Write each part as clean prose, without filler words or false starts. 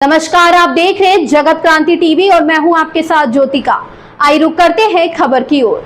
नमस्कार, आप देख रहे हैं जगत क्रांति टीवी और मैं हूं आपके साथ ज्योतिका। आइए रुक करते हैं खबर की ओर।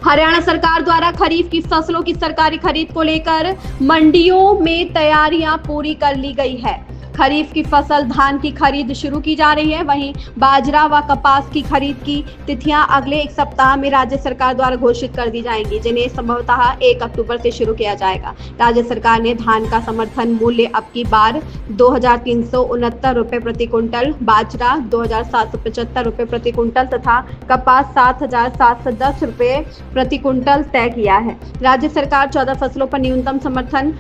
हरियाणा सरकार द्वारा खरीफ की फसलों की सरकारी खरीद को लेकर मंडियों में तैयारियां पूरी कर ली गई है। खरीफ की फसल धान की खरीद शुरू की जा रही है, वहीं बाजरा व कपास की खरीद की तिथियां अगले एक सप्ताह में राज्य सरकार द्वारा घोषित कर दी जाएंगी, जिन्हें संभवतः 1 अक्टूबर से शुरू किया जाएगा। राज्य सरकार ने धान का समर्थन मूल्य अब की बार 2,369 रुपए प्रति क्विंटल, बाजरा 2,775 रुपए प्रति क्विंटल तथा कपास 7,710 रुपए प्रति क्विंटल तय किया है। राज्य सरकार 14 फसलों पर न्यूनतम समर्थन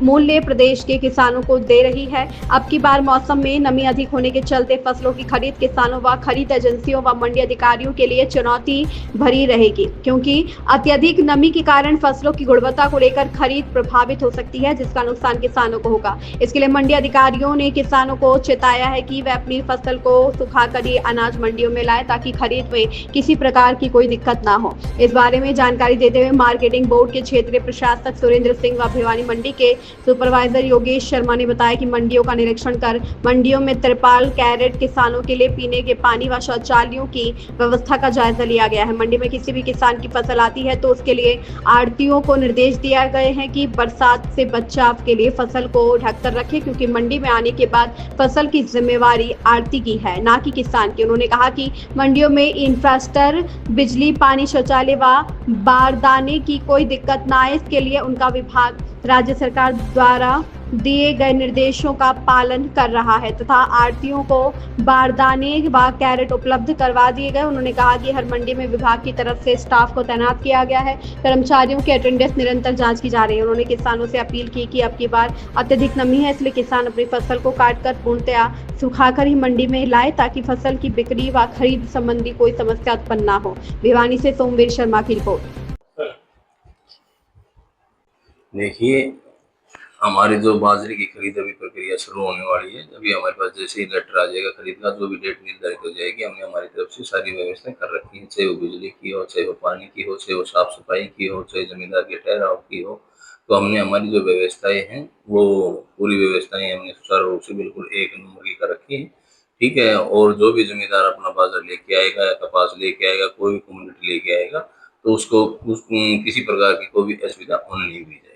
मूल्य प्रदेश के किसानों को दे रही है। अब की बार मौसम में नमी अधिक होने के चलते फसलों की खरीद किसानों व खरीद एजेंसियों व मंडी अधिकारियों के लिए चुनौती भरी रहेगी, क्योंकि अत्यधिक नमी के कारण फसलों की गुणवत्ता को लेकर खरीद प्रभावित हो सकती है, जिसका नुकसान किसानों को होगा। इसके लिए मंडी अधिकारियों ने किसानों को चेताया है कि वे अपनी फसल को सुखाकर ही अनाज मंडियों में लाए, ताकि खरीद में किसी प्रकार की कोई दिक्कत ना हो। इस बारे में जानकारी देते हुए मार्केटिंग बोर्ड के क्षेत्रीय प्रशासक सुरेंद्र सिंह व भिवानी मंडी के सुपरवाइजर योगेश शर्मा ने बताया कि मंडियों का निरीक्षण कर मंडियों में तिरपाल, कैरेट, किसानों के लिए पीने के पानी व शौचालयों की व्यवस्था का जायजा लिया गया है। मंडी में किसी भी किसान की फसल आती है तो उसके लिए आढ़तियों को निर्देश दिया गए हैं कि बरसात से बचाव के लिए फसल को ढककर रखें, क्योंकि मंडी में आने के बाद फसल की जिम्मेवारी आढ़ती की है, ना कि किसान की। उन्होंने कहा कि मंडियों में इंफ्रास्ट्रक्चर, बिजली, पानी, शौचालय व बारदाने की कोई दिक्कत न आए, इसके लिए उनका विभाग राज्य सरकार द्वारा दिए गए निर्देशों का पालन कर रहा है तथा आढ़तियों को बारदाने व कैरेट उपलब्ध करवा दिए गए। उन्होंने कहा कि हर मंडी में विभाग की तरफ से स्टाफ को तैनात किया गया है, कर्मचारियों की अटेंडेंस निरंतर जांच की जा रही है। उन्होंने किसानों से अपील की कि अब की बार अत्यधिक नमी है, इसलिए किसान अपनी फसल को काटकर पूर्णतया सुखाकर ही मंडी में लाए, ताकि फसल की बिक्री व खरीद संबंधी कोई समस्या उत्पन्न न हो। भिवानी से सोमवीर शर्मा की रिपोर्ट। देखिए, हमारी जो बाजरे की खरीद अभी प्रक्रिया शुरू होने वाली है। अभी हमारे पास जैसे ही लेटर आ जाएगा खरीद का, जो भी डेट निर्धारित हो जाएगी, हमने हमारी तरफ से सारी व्यवस्थाएं कर रखी है, चाहे वो बिजली की हो, चाहे वो पानी की हो, चाहे वो साफ सफाई की हो, चाहे जमींदार के ठहराव की हो। तो हमने हमारी जो व्यवस्थाएं हैं वो पूरी व्यवस्थाएं हमने सुचारू रूप से बिल्कुल एक नंबर की कर रखी है। ठीक है, और जो भी जमींदार अपना बाजार लेके आएगा या कपास लेके आएगा, कोई भी कम्युनिटी लेके आएगा, तो उसको किसी प्रकार की कोई भी असुविधा होने नहीं दी जाएगी।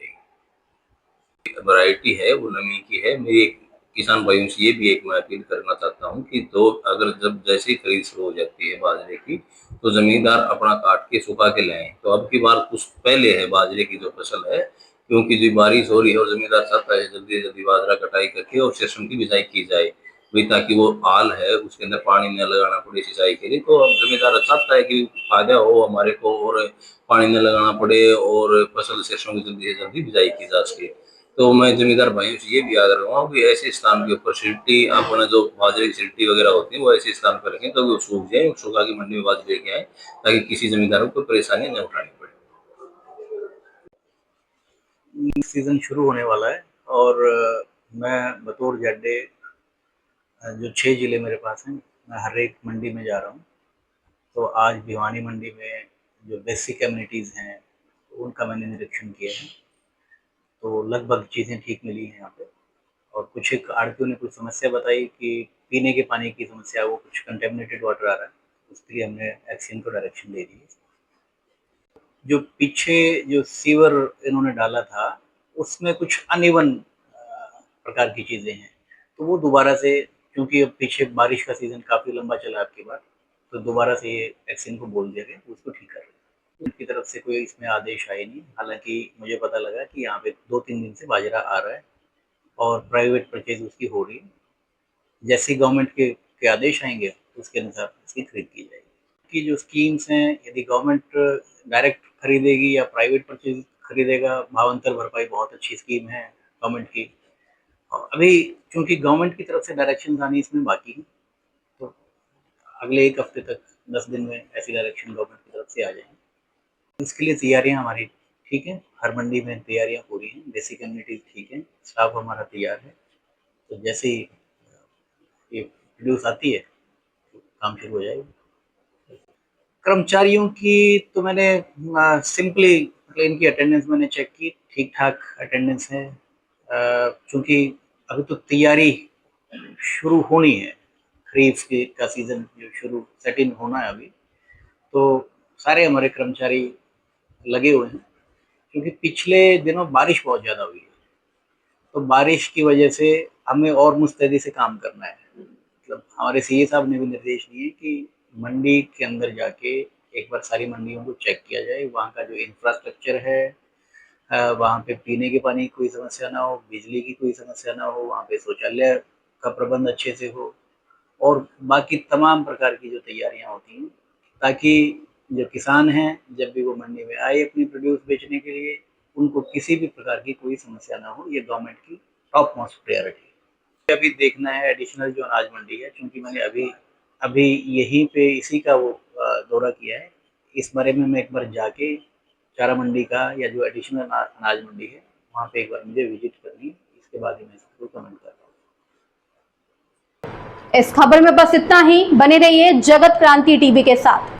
वैरायटी है वो नमी की है। मेरी एक किसान भाइयों से ये भी एक मैं अपील करना चाहता हूँ कि तो अगर जब जैसे ही खरीद शुरू हो जाती है बाजरे की, तो जमींदार अपना काट के सुखा के लाएं। तो अब की बार कुछ पहले है बाजरे की जो फसल है, क्योंकि जो बारिश हो रही है और जमींदार चाहता है जल्दी जल्दी बाजरा कटाई करके और सरसों की बिजाई की जाए भाई, ताकि वो आल है उसके अंदर पानी न लगाना पड़े सिंचाई के लिए। तो अब जमींदार चाहता है कि फायदा हो हमारे को और पानी न लगाना पड़े और फसल सरसों की जल्दी से जल्दी बिजाई की जा सके। तो मैं जमींदार भाइयों से ये भी याद रखूंगा कि ऐसे स्थान के ऊपर सिल्टी अपना जो बाजरे की सिल्टी वगैरह होती है वो ऐसे स्थान पर रखें, तो वो सूख जाए, सूखा की मंडी में बाजरे लेके आए, ताकि किसी जमींदारों को परेशानी न उठानी पड़े। सीजन शुरू होने वाला है और मैं बतौर जेडे जो 6 जिले मेरे पास हैं, मैं हर एक मंडी में जा रहा हूँ। तो आज भिवानी मंडी में जो बेसिक कम्युनिटीज़ हैं उनका मैंने निरीक्षण किया है, तो लगभग चीज़ें ठीक मिली हैं यहाँ पे। और कुछ एक आढ़तियों ने कुछ समस्या बताई कि पीने के पानी की समस्या, वो कुछ कंटेमिनेटेड वाटर आ रहा है, उसके लिए हमने एक्शन को डायरेक्शन दे दी है। जो पीछे जो सीवर इन्होंने डाला था उसमें कुछ अनइवन प्रकार की चीज़ें हैं, तो वो दोबारा से, क्योंकि अब पीछे बारिश का सीज़न काफ़ी लंबा चला आपकी बार, तो दोबारा से ये एक्शन को बोल दिया गया, उसको ठीक कर रहे हैं। उनकी तरफ से कोई इसमें आदेश आए नहीं। हालांकि मुझे पता लगा कि यहाँ पे 2-3 दिन से बाजरा आ रहा है और प्राइवेट परचेज उसकी हो रही है। जैसे ही गवर्नमेंट के आदेश आएंगे उसके अनुसार इसकी खरीद की जाएगी। कि जो स्कीम्स हैं, यदि गवर्नमेंट डायरेक्ट खरीदेगी या प्राइवेट परचेज खरीदेगा, भावांतर भरपाई बहुत अच्छी स्कीम है गवर्नमेंट की। और अभी क्योंकि गवर्नमेंट की तरफ से डायरेक्शन आनी इसमें बाकी है, तो अगले 1 हफ्ते तक 10 दिन में ऐसी डायरेक्शन गवर्नमेंट की तरफ से आ जाएंगी। इसके लिए तैयारियां हमारी ठीक है, हर मंडी में तैयारियां पूरी हैं, बेसिक कम्युनिटीज ठीक है, स्टाफ हमारा तैयार है। तो जैसे ही ये प्रोड्यूस आती है तो काम शुरू हो जाएगा। कर्मचारियों की तो मैंने सिंपली इनकी अटेंडेंस मैंने चेक की, ठीक ठाक अटेंडेंस है। क्योंकि अभी तो तैयारी शुरू होनी है, खरीफ का सीज़न जो शुरू सेट इन होना है अभी, तो सारे हमारे कर्मचारी लगे हुए हैं, क्योंकि पिछले दिनों बारिश बहुत ज़्यादा हुई है, तो बारिश की वजह से हमें और मुस्तैदी से काम करना है। मतलब हमारे सीए साहब ने भी निर्देश दिए कि मंडी के अंदर जाके एक बार सारी मंडियों को चेक किया जाए, वहाँ का जो इंफ्रास्ट्रक्चर है, वहाँ पे पीने के पानी की कोई समस्या ना हो, बिजली की कोई समस्या ना हो, वहाँ पे शौचालय का प्रबंध अच्छे से हो और बाकी तमाम प्रकार की जो तैयारियाँ होती हैं, ताकि जो किसान हैं जब भी वो मंडी में आए अपनी प्रोड्यूस बेचने के लिए, उनको किसी भी प्रकार की कोई समस्या ना हो। ये गवर्नमेंट की टॉप मोस्ट प्रायोरिटी है। अभी देखना है एडिशनल जो अनाज मंडी है, क्योंकि मैंने अभी अभी यहीं पे इसी का वो दौरा किया है। इस बारे में मैं एक बार जाके चारा मंडी का या जो एडिशनल अनाज मंडी है, वहाँ पे एक बार मुझे विजिट करनी है। इसके बाद ही मैं इसको कमेंट कर रहा हूँ। इस खबर में बस इतना ही। बने रहिए जगत क्रांति टीवी के साथ।